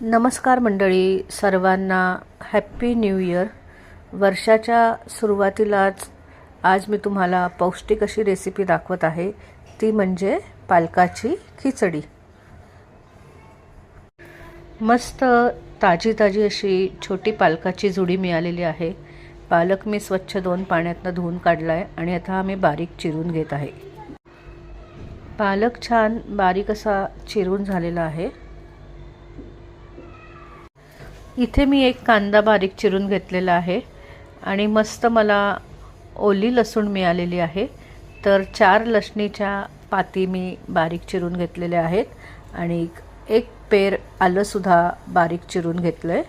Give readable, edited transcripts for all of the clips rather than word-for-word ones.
नमस्कार मंडळी, सर्वांना हॅप्पी न्यू इयर। वर्षाच्या सुरुवातीलाच आज मी तुम्हाला पौष्टिक अशी रेसिपी दाखवत आहे, ती म्हणजे पालकाची खिचडी। मस्त ताजी ताजी अशी छोटी पालकाची जुडी मिळालेली आहे। पालक मी स्वच्छ 2 पाण्यातनं धुवून काढलाय आणि आता मी बारीक चिरून घेत आहे। पालक छान बारीक असा चिरून झालेला आहे। इथे मी एक कांदा बारीक चिरून घेतलेला आहे आणि मस्त मला ओली लसूण मिळालेली आहे, तर 4 लसणीच्या पाती मी बारीक चिरून घेतलेल्या आहेत आणि एक पेर आलं सुद्धा बारीक चिरून घेतलंय।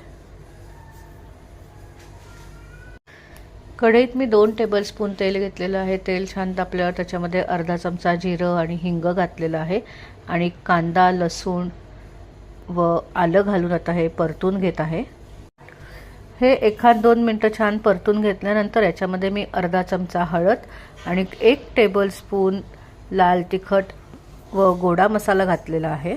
कढईत मी 2 टेबलस्पून तेल घेतलेलं आहे। तेल छान तापल्यावर त्याच्यामध्ये अर्धा चमचा जिरं आणि हिंग घातलेलं आहे आणि कांदा, लसूण व आलं घालून आता हे परतून घेत आहे। हे 1-2 मिनिटं छान परतून घेतल्यानंतर याच्यामध्ये मी अर्धा चमचा हळद आणि 1 टेबलस्पून लाल तिखट व गोडा मसाला घातलेला आहे।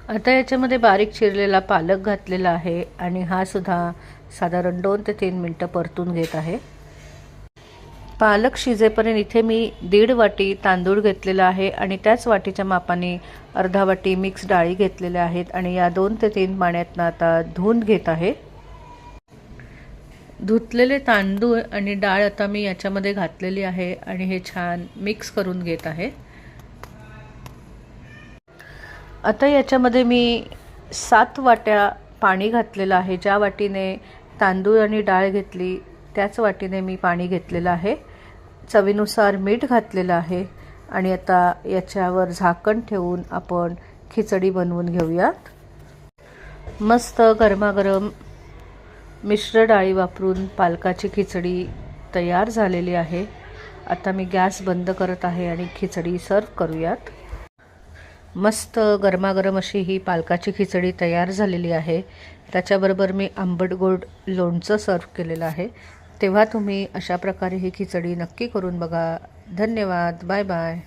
आता याच्यामध्ये बारीक चिरलेला पालक घातलेला आहे आणि हा सुद्धा साधारण 2 ते 3 मिनिटं परतून घेत आहे। पालक शिजेपर्यंत इथे मी 1.5 वाटी तांदूळ घेतलेला आहे आणि त्याच वाटीच्या मापाने अर्धा वाटी मिक्स डाळी घेतलेल्या आहेत आणि या 2 ते 3 पाण्यातनं आता धुवून घेत आहे। धुतलेले तांदूळ आणि डाळ आता मी याच्यामध्ये घातलेली आहे आणि हे छान मिक्स करून घेत आहे। आता याच्यामध्ये मी 7 वाट्या पाणी घातलेलं आहे। ज्या वाटीने तांदूळ आणि डाळ घेतली त्याच वाटीने मी पाणी घेतलेलं आहे। चवीनुसार मीठ घातलेलं आहे आणि आता याच्यावर झाकण ठेवून आपण खिचडी बनवून घेऊयात। मस्त गरमागरम मिश्र डाळी वापरून पालकाची खिचडी तयार झालेली आहे। आता मी गॅस बंद करत आहे आणि खिचडी सर्व करूयात। मस्त गरमागरम अशी ही पालकाची खिचडी तयार झालेली आहे। त्याच्याबरोबर मी आंबट गोड लोणचं सर्व केलेलं आहे। तेव्हा तुम्ही अशा प्रकारे ही खिचडी नक्की करून बघा। धन्यवाद, बाय बाय।